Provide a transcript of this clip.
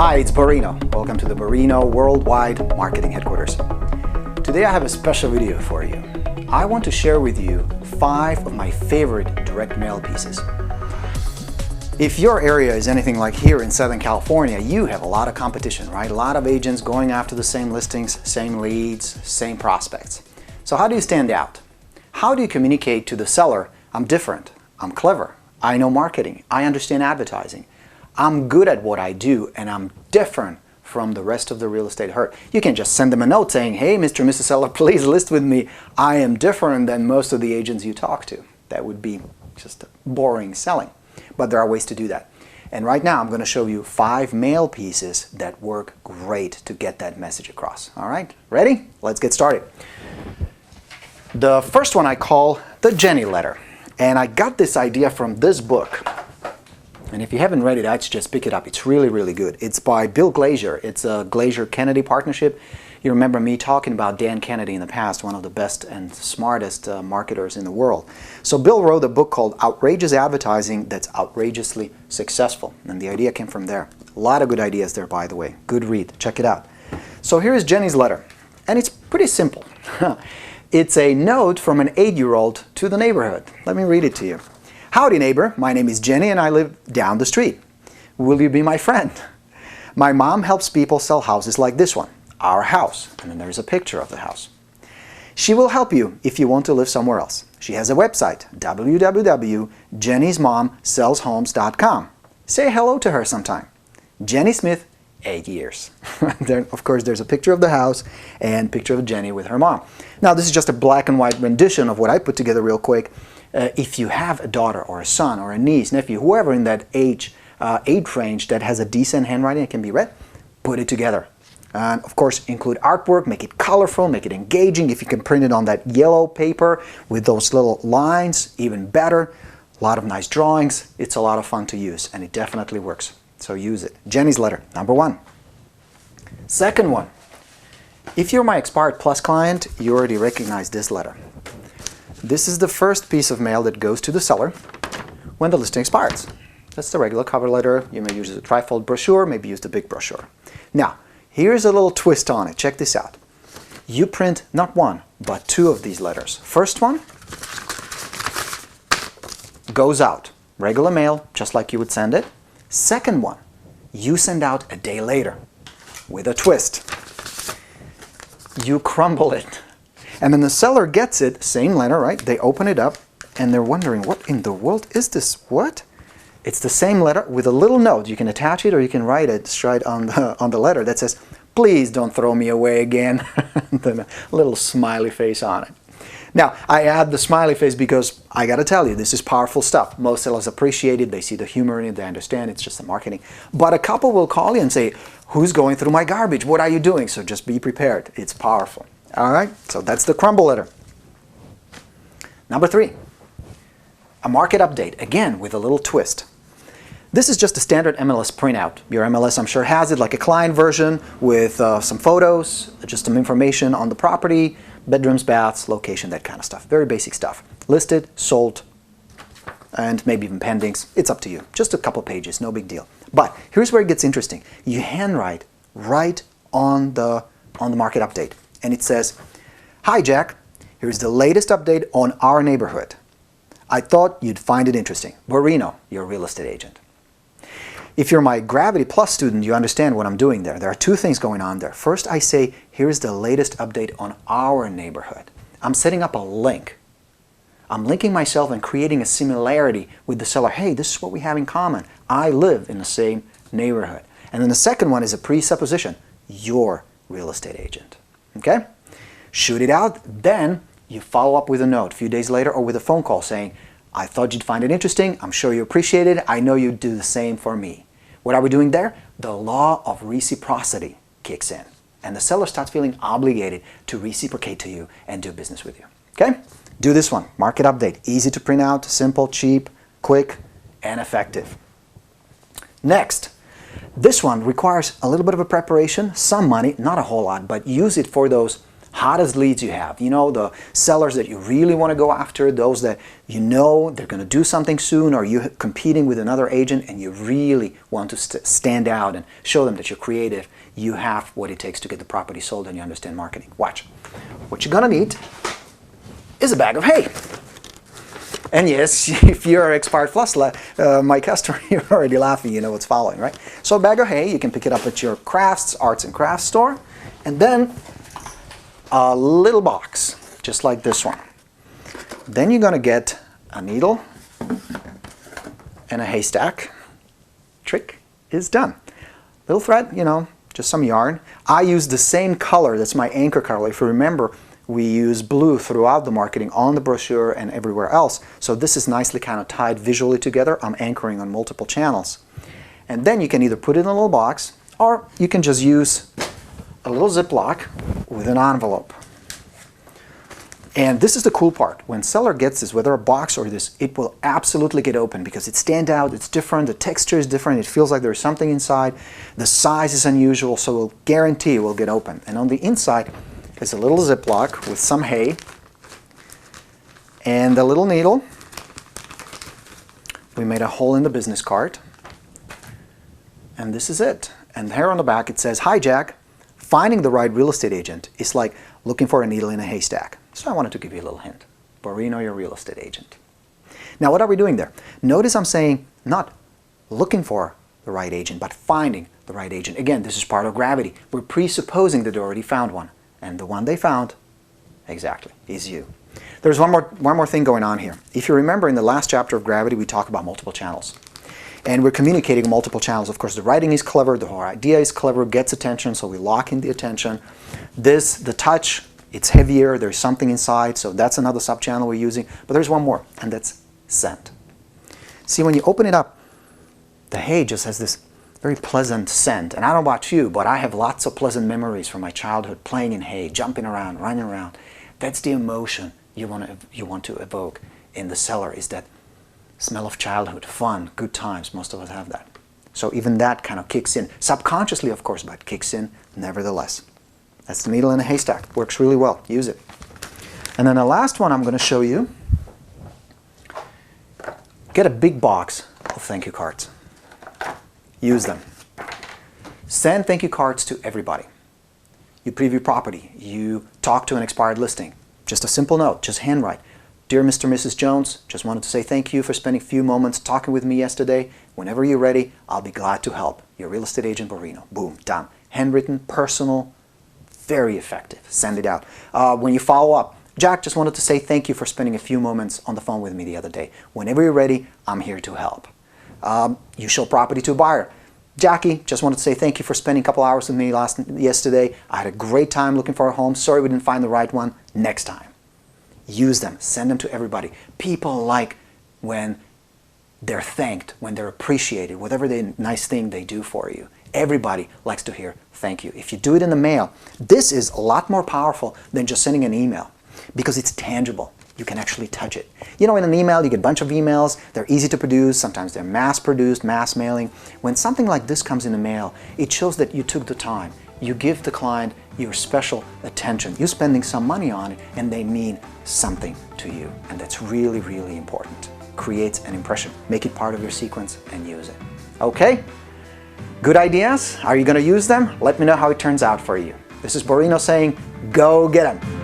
Hi, it's Borino. Welcome to the Borino Worldwide Marketing Headquarters. Today I have a special video for you. I want to share with you 5 of my favorite direct mail pieces. If your area is anything like here in Southern California, you have a lot of competition, right? A lot of agents going after the same listings, same leads, same prospects. So how do you stand out? How do you communicate to the seller, I'm different, I'm clever, I know marketing, I understand advertising, I'm good at what I do, and I'm different from the rest of the real estate herd. You can just send them a note saying, hey, Mr. and Mrs. Seller, please list with me. I am different than most of the agents you talk to. That would be just boring selling. But there are ways to do that. And right now I'm going to show you 5 mail pieces that work great to get that message across. All right, ready? Let's get started. The first one I call the Jenny letter. And I got this idea from this book. And if you haven't read it, I'd suggest pick it up. It's really, really good. It's by Bill Glazer. It's a Glazer-Kennedy partnership. You remember me talking about Dan Kennedy in the past, one of the best and smartest marketers in the world. So Bill wrote a book called Outrageous Advertising That's Outrageously Successful. And the idea came from there. A lot of good ideas there, by the way. Good read. Check it out. So here's Jenny's letter. And it's pretty simple. It's a note from an 8-year-old to the neighborhood. Let me read it to you. Howdy, neighbor. My name is Jenny and I live down the street. Will you be my friend? My mom helps people sell houses like this one, our house. And then there's a picture of the house. She will help you if you want to live somewhere else. She has a website, www.jennysmomsellshomes.com. Say hello to her sometime. Jenny Smith, 8 years. Then, of course, there's a picture of the house and picture of Jenny with her mom. Now, this is just a black and white rendition of what I put together real quick. If you have a daughter or a son or a niece, nephew, whoever in that age range that has a decent handwriting that can be read, put it together. And of course, include artwork, make it colorful, make it engaging. If you can print it on that yellow paper with those little lines, even better. A lot of nice drawings. It's a lot of fun to use, and it definitely works. So use it. Jenny's letter, number 1. Second one. If you're my Expired Plus client, you already recognize this letter. This is the first piece of mail that goes to the seller when the listing expires. That's the regular cover letter. You may use a trifold brochure, maybe use the big brochure. Now, here's a little twist on it. Check this out. You print not 1, but 2 of these letters. First one goes out. Regular mail, just like you would send it. Second one, you send out a day later with a twist. You crumble it. And then the seller gets it, same letter, right? They open it up and they're wondering, what in the world is this? What? It's the same letter with a little note. You can attach it or you can write it straight on the letter that says, please don't throw me away again. Then a little smiley face on it. Now, I add the smiley face because I got to tell you, this is powerful stuff. Most sellers appreciate it. They see the humor in it. They understand it's just the marketing. But a couple will call you and say, who's going through my garbage? What are you doing? So just be prepared. It's powerful. All right, so that's the crumble letter. Number 3, a market update, again with a little twist. This is just a standard MLS printout. Your MLS, I'm sure, has it like a client version with some photos, just some information on the property, bedrooms, baths, location, that kind of stuff. Very basic stuff. Listed, sold, and maybe even pendings. It's up to you. Just a couple pages, no big deal. But here's where it gets interesting. You handwrite right on the market update. And it says, hi Jack, here's the latest update on our neighborhood. I thought you'd find it interesting. Borino, your real estate agent. If you're my Gravity Plus student, you understand what I'm doing there. There are 2 things going on there. First, I say, here's the latest update on our neighborhood. I'm setting up a link. I'm linking myself and creating a similarity with the seller. Hey, this is what we have in common. I live in the same neighborhood. And then the second one is a presupposition. Your real estate agent. Okay? Shoot it out, then you follow up with a note a few days later or with a phone call saying, I thought you'd find it interesting, I'm sure you appreciate it, I know you'd do the same for me. What are we doing there? The law of reciprocity kicks in, and the seller starts feeling obligated to reciprocate to you and do business with you. Okay? Do this one, market update, easy to print out, simple, cheap, quick, and effective. Next, this one requires a little bit of a preparation, some money, not a whole lot, but use it for those hottest leads you have. You know, the sellers that you really want to go after, those that you know they're going to do something soon, or you're competing with another agent and you really want to stand out and show them that you're creative. You have what it takes to get the property sold and you understand marketing. Watch. What you're going to need is a bag of hay. And yes, if you're an expired plus my customer, you're already laughing, you know what's following, right? So a bag of hay, you can pick it up at your arts and crafts store. And then a little box, just like this one. Then you're going to get a needle and a haystack. Trick is done. Little thread, you know, just some yarn. I use the same color, that's my anchor color. If you remember, we use blue throughout the marketing on the brochure and everywhere else. So this is nicely kind of tied visually together. I'm anchoring on multiple channels. And then you can either put it in a little box, or you can just use a little Ziploc with an envelope. And this is the cool part. When seller gets this, whether a box or this, it will absolutely get open because it stands out, it's different, the texture is different, it feels like there's something inside, the size is unusual, so we'll guarantee it will get open. And on the inside is a little Ziploc with some hay and a little needle. We made a hole in the business card. And this is it. And here on the back it says, "Hi Jack, finding the right real estate agent is like looking for a needle in a haystack." So I wanted to give you a little hint. Borino, your real estate agent. Now what are we doing there? Notice I'm saying not looking for the right agent, but finding the right agent. Again, this is part of gravity. We're presupposing that they already found one. And the one they found, exactly, is you. There's one more thing going on here. If you remember in the last chapter of Gravity, we talk about multiple channels. And we're communicating multiple channels. Of course, the writing is clever, the whole idea is clever, gets attention, so we lock in the attention. The touch, it's heavier, there's something inside, so that's another sub-channel we're using. But there's one more, and that's scent. See, when you open it up, the hay just has this very pleasant scent. And I don't know about you, but I have lots of pleasant memories from my childhood, playing in hay, jumping around, running around. That's the emotion you want to evoke in the cellar, is that smell of childhood, fun, good times. Most of us have that. So even that kind of kicks in. Subconsciously, of course, but kicks in nevertheless. That's the needle in a haystack. Works really well. Use it. And then the last one I'm going to show you. Get a big box of thank you cards. Use them. Send thank you cards to everybody. You preview property. You talk to an expired listing. Just a simple note. Just handwrite. "Dear Mr. and Mrs. Jones, just wanted to say thank you for spending a few moments talking with me yesterday. Whenever you're ready, I'll be glad to help. Your real estate agent, Borino." Boom, done. Handwritten, personal, very effective. Send it out. When you follow up, "Jack, just wanted to say thank you for spending a few moments on the phone with me the other day. Whenever you're ready, I'm here to help." You show property to a buyer. "Jackie, just wanted to say thank you for spending a couple hours with me yesterday. I had a great time looking for a home. Sorry we didn't find the right one. Next time." Use them. Send them to everybody. People like when they're thanked, when they're appreciated, whatever the nice thing they do for you. Everybody likes to hear thank you. If you do it in the mail, this is a lot more powerful than just sending an email because it's tangible. You can actually touch it. You know, in an email, you get a bunch of emails. They're easy to produce. Sometimes they're mass-produced, mass mailing. When something like this comes in the mail, it shows that you took the time. You give the client your special attention. You're spending some money on it, and they mean something to you. And that's really, really important. Creates an impression. Make it part of your sequence and use it. Okay? Good ideas? Are you going to use them? Let me know how it turns out for you. This is Borino saying, go get them.